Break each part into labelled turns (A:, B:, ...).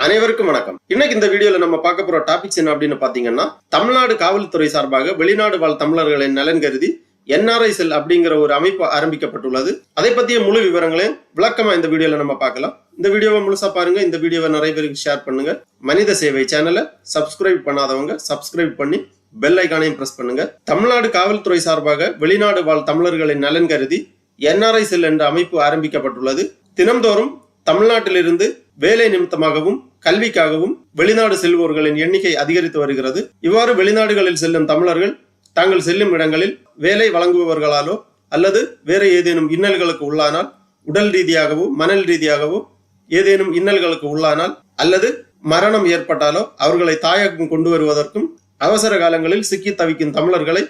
A: அனைவருக்கும் வணக்கம். இன்னைக்கு இந்த வீடியோல நம்ம பார்க்க போற டாபிக்ஸ் என்ன அப்படின்னு பாத்தீங்கன்னா, தமிழ்நாடு காவல்துறை சார்பாக வெளிநாடு வாழ் தமிழர்களின் நலன் கருதி NRI செல் அப்படிங்கிற ஒரு அமைப்பு ஆரம்பிக்கப்பட்டுள்ளது. அதை பத்திய முழு விவரங்களையும் விளக்கமா இந்த வீடியோல நம்ம பார்க்கலாம். இந்த வீடியோவை முழுசா பாருங்க. இந்த வீடியோவை நிறைய பேருக்கு ஷேர் பண்ணுங்க. மனித சேவை சேனலை சப்ஸ்கிரைப் பண்ணாதவங்க சப்ஸ்கிரைப் பண்ணி பெல் ஐகானையும் பிரஸ் பண்ணுங்க. தமிழ்நாடு காவல்துறை சார்பாக வெளிநாடு வாழ் தமிழர்களின் நலன் கருதி NRI செல் என்ற அமைப்பு ஆரம்பிக்கப்பட்டுள்ளது. தினம்தோறும் தமிழ்நாட்டிலிருந்து வேலை நிமித்தமாகவும் கல்விக்காகவும் வெளிநாடு செல்வோர்களின் எண்ணிக்கை அதிகரித்து வருகிறது. இவ்வாறு வெளிநாடுகளில் செல்லும் தமிழர்கள் தாங்கள் செல்லும் இடங்களில் வேலை வழங்குபவர்களாலோ அல்லது வேற ஏதேனும் இன்னல்களுக்கு உள்ளானால், உடல் ரீதியாகவோ மனல் ரீதியாகவோ ஏதேனும் இன்னல்களுக்கு உள்ளானால் அல்லது மரணம் ஏற்பட்டாலோ அவர்களை தாயகம் கொண்டு வருவதற்கும், அவசர காலங்களில் சிக்கி தவிக்கும் தமிழர்களை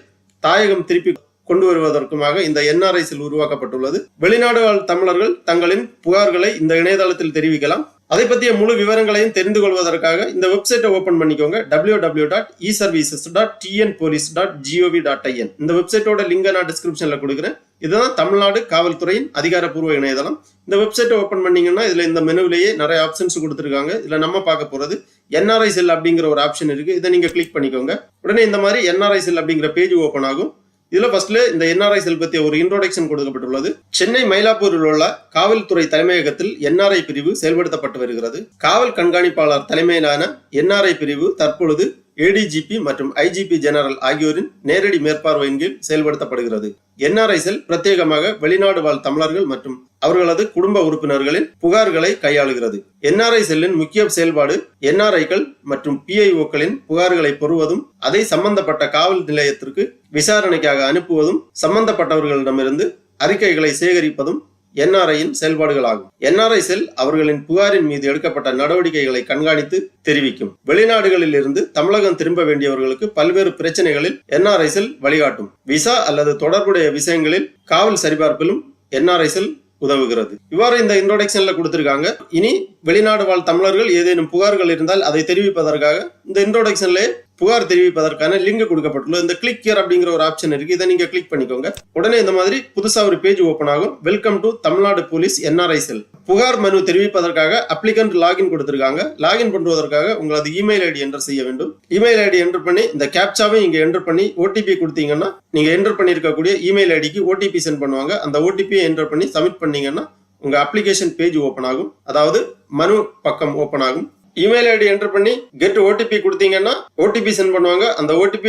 A: தாயகம் திருப்பி கொண்டு வருவதற்குமாக இந்த NRI செல் உருவாக்கப்பட்டுள்ளது. வெளிநாடு வாழ் தமிழர்கள் தங்களின் புகார்களை இந்த இணையதளத்தில் தெரிவிக்கலாம். அதை பற்றிய முழு விவரங்களையும் தெரிந்து கொள்வதற்காக இந்த வெப்சைட்டை ஓபன் பண்ணிக்கோங்க. www.eservices.tnpolice.gov.in. இந்த வெப்சைட்டோட லிங்கை நான் டிஸ்கிரிப்ஷன்ல கொடுக்குறேன். இதுதான் தமிழ்நாடு காவல்துறையின் அதிகாரப்பூர்வ இணையதளம். இந்த வெப்சைட்டை ஓபன் பண்ணீங்கன்னா இதுல இந்த மெனுவிலேயே நிறைய ஆப்ஷன்ஸ் கொடுத்துருக்காங்க. இதுல நம்ம பார்க்க போறது NRI செல் அப்படிங்கிற ஒரு ஆப்ஷன் இருக்கு. இதை நீங்க கிளிக் பண்ணிக்கோங்க. உடனே இந்த மாதிரி NRI செல் அப்படிங்கிற பேஜ் ஓபன் ஆகும். இதுல ஃபர்ஸ்ட்ல இந்த NRI செல் பத்திய ஒரு இன்ட்ரோடக்ஷன் கொடுக்கப்பட்டுள்ளது. சென்னை மயிலாப்பூரில் உள்ள காவல்துறை தலைமையகத்தில் NRI பிரிவு செயல்படுத்தப்பட்டு வருகிறது. காவல் கண்காணிப்பாளர் தலைமையிலான NRI பிரிவு தற்பொழுது ADGP மற்றும் IGP ஜெனரல் ஆகியோரின் நேரடி மேற்பார்வையின் கீழ் செயல்படுத்தப்படுகிறது. NRI செல் பிரத்யேகமாக வெளிநாடு வாழ் தமிழர்கள் மற்றும் அவர்களது குடும்ப உறுப்பினர்களின் புகார்களை கையாளுகிறது. NRI செல்லின் முக்கிய செயல்பாடு NRIக்கள் மற்றும் PIOக்களின் புகார்களை பெறுவதும், அதை சம்பந்தப்பட்ட காவல் நிலையத்திற்கு விசாரணைக்காக அனுப்புவதும், சம்பந்தப்பட்டவர்களிடமிருந்து அறிக்கைகளை சேகரிப்பதும் NRIயின் செயல்பாடுகளாகும். NRI செல் அவர்களின் புகாரின் மீது எடுக்கப்பட்ட நடவடிக்கைகளை கண்காணித்து தெரிவிக்கும். வெளிநாடுகளில் இருந்து தமிழகம் திரும்ப வேண்டியவர்களுக்கு பல்வேறு பிரச்சனைகளில் NRI செல் வழிகாட்டும். விசா அல்லது தொடர்புடைய விஷயங்களில் காவல் சரிபார்ப்பிலும் NRI செல் உதவுகிறது. இவ்வாறு இந்த இன்ட்ரோடக்ஷன்ல கொடுத்திருக்காங்க. இனி வெளிநாடு வாழ் தமிழர்கள் ஏதேனும் புகார்கள் இருந்தால் அதை தெரிவிப்பதற்காக இந்த இன்ட்ரோடக்ஷன்ல புகார் தெரிவிப்பதற்கான லிங்க் கொடுக்கப்பட்டுள்ளது. இந்த கிளிக் ஹியர் அப்படிங்கிற ஒரு ஆப்ஷன் இருக்கு. இதை நீங்க கிளிக் பண்ணிக்கோங்க. உடனே இந்த மாதிரி புதுசா ஒரு பேஜ் ஓபன் ஆகும். Welcome to Tamil Nadu police NRI செல். புகார் மனு தெரிவிப்பதற்காக அப்ளிகன்ட் லாகின் கொடுத்திருக்காங்க. லாகின் பண்ணுவதற்காக உங்களது இமெயில் ஐடி என்டர் செய்ய வேண்டும். இமெயில் ஐடி என்டர் பண்ணி இந்த கேப்சாவை இங்க என்டர் பண்ணி OTP கொடுத்தீங்கன்னா நீங்க என்டர் பண்ணிருக்கக்கூடிய இமெயில் ஐடிக்கு OTP சென்ட் பண்ணுவாங்க. அந்த OTP என்டர் பண்ணி சப்மிட் பண்ணீங்கன்னா உங்க அப்ளிகேஷன் பேஜ் ஓபன் ஆகும். அதாவது மனு பக்கம் ஓபன் ஆகும். இமெயில் ஐடி என்டர் பண்ணி கெட் OTP கொடுத்தீங்கன்னா OTP சென்ட் பண்ணுவாங்க. அந்த OTP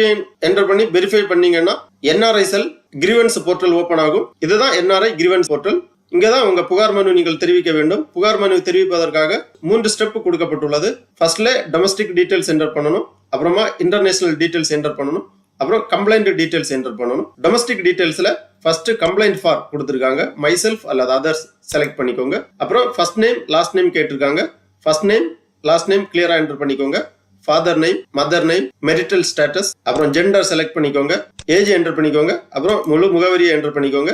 A: என்டர் பண்ணி வெரிஃபை பண்ணீங்கன்னா NRI செல் கிரீவன்ஸ் போர்ட்டல் ஓபன் ஆகும். இதுதான் NRI கிரீவன்ஸ் போர்ட்டல். இங்கதான் உங்க புகார் மனு நீங்கள் தெரிவிக்க வேண்டும். புகார் மனு தெரிவிப்பதற்காக 3 ஸ்டெப் கொடுக்கப்பட்டுள்ளது. ஃபர்ஸ்ட்ல டொமஸ்டிக் டீடைல்ஸ் என்டர் பண்ணணும். அப்புறமா இன்டர்நேஷனல் டீடைல்ஸ் என்டர் பண்ணணும். அப்புறம் கம்ப்ளைண்ட் டீடைல்ஸ் என்டர் பண்ணணும். டொமஸ்டிக் டீடைல்ஸ்ல ஃபர்ஸ்ட் கம்ப்ளைண்ட் ஃபார் கொடுத்திருக்காங்க. மைசெல்ஃப் அல்லது அதர்ஸ் செலக்ட் பண்ணிக்கோங்க. அப்புறம் ஃபர்ஸ்ட் நேம் லாஸ்ட் நேம் கேட்டிருக்காங்க. ஃபர்ஸ்ட் நேம் லாஸ்ட் நேம் கிளியரா என்டர் பண்ணிக்கோங்க. Father name, mother name, marital status, அப்புறம் ஜெண்டர் செலக்ட் பண்ணிக்கோங்க. ஏஜ் என்டர் பண்ணிக்கோங்க. அப்புறம் முழு முகவரியை என்டர் பண்ணிக்கோங்க.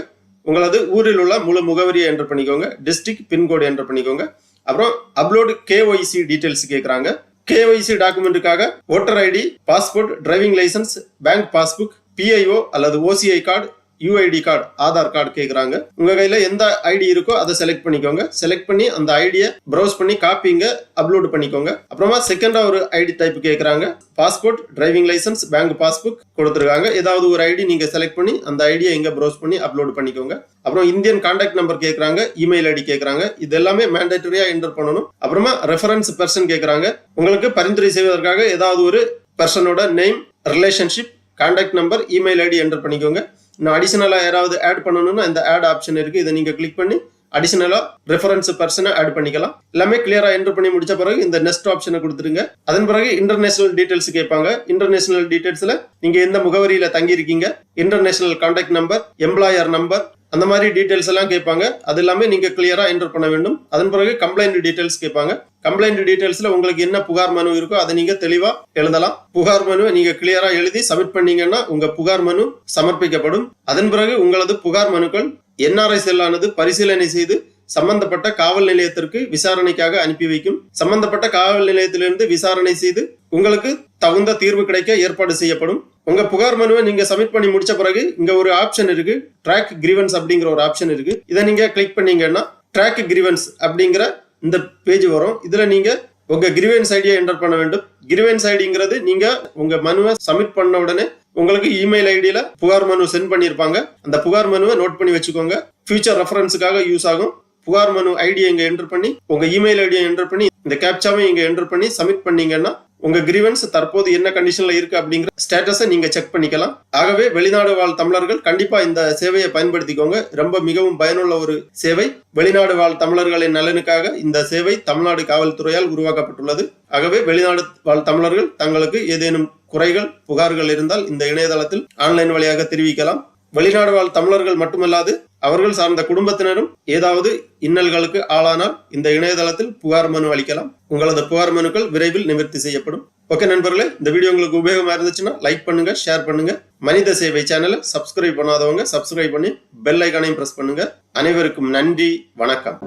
A: உங்களது ஊரில் உள்ள முழு முகவரியை என்டர் பண்ணிக்கோங்க. டிஸ்ட்ரிக்ட் பின்கோடு என்டர் பண்ணிக்கோங்க. அப்புறம் அப்லோடு KYC டீடைல்ஸ் கேட்கறாங்க. KYC டாக்குமெண்ட்டுக்காக voter ID, passport, driving licence, bank passbook, PIO அல்லது OCI card, UID card, Aadhaar card கேட்கறாங்க. உங்க கையில எந்த ஐடி இருக்கோ அதை செலக்ட் பண்ணிக்கோங்க. செலக்ட் பண்ணி அந்த ஐடியை ப்ரௌஸ் பண்ணி காப்பிங்க அப்லோட் பண்ணிக்கோங்க. அப்புறமா செகண்டா ஒரு ஐடி டைப் கேட்கறாங்க. Passport, driving licence, bank passbook கொடுத்துருக்காங்க. ஏதாவது ஒரு ஐடி நீங்க செலக்ட் பண்ணி அந்த ஐடியை இங்க ப்ரௌஸ் பண்ணி அப்லோட் பண்ணிக்கோங்க. அப்புறம் இந்தியன் கான்டாக்ட் நம்பர் கேட்கறாங்க. இமெயில் ஐடி கேட்கறாங்க. இது எல்லாமே மேண்டேட்டரியா என்டர் பண்ணணும். அப்புறமா ரெஃபரன்ஸ் பர்சன் கேட்கறாங்க. உங்களுக்கு பரிந்துரை செய்வதற்காக ஏதாவது ஒரு பர்சனோட name, relationship, contact number, email ID enter பண்ணிக்கோங்க. நான் அடிஷனலா யாராவது ஆட் பண்ணணும்னா இந்த ஆட் ஆப்ஷன் இருக்கு. இதை நீங்க கிளிக் பண்ணி அடிஷனலா ரெஃபரன்ஸ் பர்சனை ஆட் பண்ணிக்கலாம். எல்லாமே கிளியரா என்டர் பண்ணி முடிச்ச பிறகு இந்த நெக்ஸ்ட் ஆப்ஷனை கொடுத்துருங்க. அதன் பிறகு இன்டர்நேஷனல் டீடைல்ஸ் கேட்பாங்க. இன்டர்நேஷனல் டீடைல்ஸ்ல நீங்க எந்த முகவரியில தங்கி இருக்கீங்க, international contact number, employer number, அந்த மாதிரி டீடைல்ஸ் எல்லாம் கேட்பாங்க. அது எல்லாமே நீங்க கிளியரா என்டர் பண்ண வேண்டும். அதன் பிறகு கம்ப்ளைண்ட் டீடைல்ஸ் கேட்பாங்க. கம்ப்ளைண்ட் டீடைல்ஸ்ல உங்களுக்கு என்ன புகார் மனு இருக்கோ அதை நீங்க தெளிவா எழுதலாம். புகார் மனுவை நீங்க கிளியரா எழுதி சப்மிட் பண்ணீங்கன்னா உங்க புகார் மனு சமர்ப்பிக்கப்படும். அதன் பிறகு உங்களது புகார் மனுக்கள் NRI செல்லானது பரிசீலனை செய்து சம்பந்தப்பட்ட காவல் நிலையத்திற்கு விசாரணைக்காக அனுப்பி வைக்கும். சம்பந்தப்பட்ட காவல் நிலையத்திலிருந்து விசாரணை செய்து உங்களுக்கு தகுந்த தீர்வு கிடைக்க ஏற்பாடு செய்யப்படும். உங்க புகார் மனுவை நீங்க சப்மிட் பண்ணி முடிச்ச பிறகு இங்க ஒரு ஆப்ஷன் இருக்கு, ட்ராக் கிரீவன்ஸ் அப்படிங்கிற ஒரு ஆப்ஷன் இருக்கு. இதை நீங்க கிளிக் பண்ணீங்கன்னா ட்ராக் கிரீவன்ஸ் அப்படிங்கிற இந்த பேஜ் வரும். இதுல நீங்க உங்க கிரீவன்ஸ் ஐடியை என்டர் பண்ண வேண்டும். கிரீவன்ஸ் ஐடிங்கிறது நீங்க உங்க மனுவை சப்மிட் பண்ண உடனே உங்களுக்கு இமெயில் ஐடியில புகார் மனு சென்ட் பண்ணியிருப்பாங்க. அந்த புகார் மனுவை நோட் பண்ணி வச்சுக்கோங்க. ஃபியூச்சர் ரெஃபரன்ஸுக்காக யூஸ் ஆகும். புகார் மனு ஐடியை இங்க என்டர் பண்ணி உங்க இமெயில் ஐடியை என்டர் பண்ணி இந்த கேப்சாவை இங்க என்டர் பண்ணி சப்மிட் பண்ணீங்கன்னா உங்க கிரீவன்ஸ் தற்போது என்ன கண்டிஷன்ல இருக்கு அப்படிங்கிற ஸ்டேட்டஸை நீங்க செக் பண்ணிக்கலாம். ஆகவே வெளிநாடு வாழ் தமிழர்கள் கண்டிப்பா இந்த சேவையை பயன்படுத்திக்கோங்க. ரொம்ப மிகவும் பயனுள்ள ஒரு சேவை. வெளிநாடு வாழ் தமிழர்களின் நலனுக்காக இந்த சேவை தமிழ்நாடு காவல்துறையால் உருவாக்கப்பட்டுள்ளது. ஆகவே வெளிநாடு வாழ் தமிழர்கள் தங்களுக்கு ஏதேனும் குறைகள் புகார்கள் இருந்தால் இந்த இணையதளத்தில் ஆன்லைன் வழியாக தெரிவிக்கலாம். வெளிநாடு வாழ் தமிழர்கள் மட்டுமல்லாது அவர்கள் சார்ந்த குடும்பத்தினரும் ஏதாவது இன்னல்களுக்கு ஆளானால் இந்த இணையதளத்தில் புகார் மனு அளிக்கலாம். உங்களது புகார் மனுக்கள் விரைவில் நிவர்த்தி செய்யப்படும். ஓகே நண்பர்களே, இந்த வீடியோ உங்களுக்கு உபயோகமா இருந்துச்சுன்னா லைக் பண்ணுங்க, ஷேர் பண்ணுங்க. மனித சேவை சேனலை சப்ஸ்கிரைப் பண்ணாதவங்க சப்ஸ்கிரைப் பண்ணி பெல் ஐகானையும் பிரஸ் பண்ணுங்க. அனைவருக்கும் நன்றி, வணக்கம்.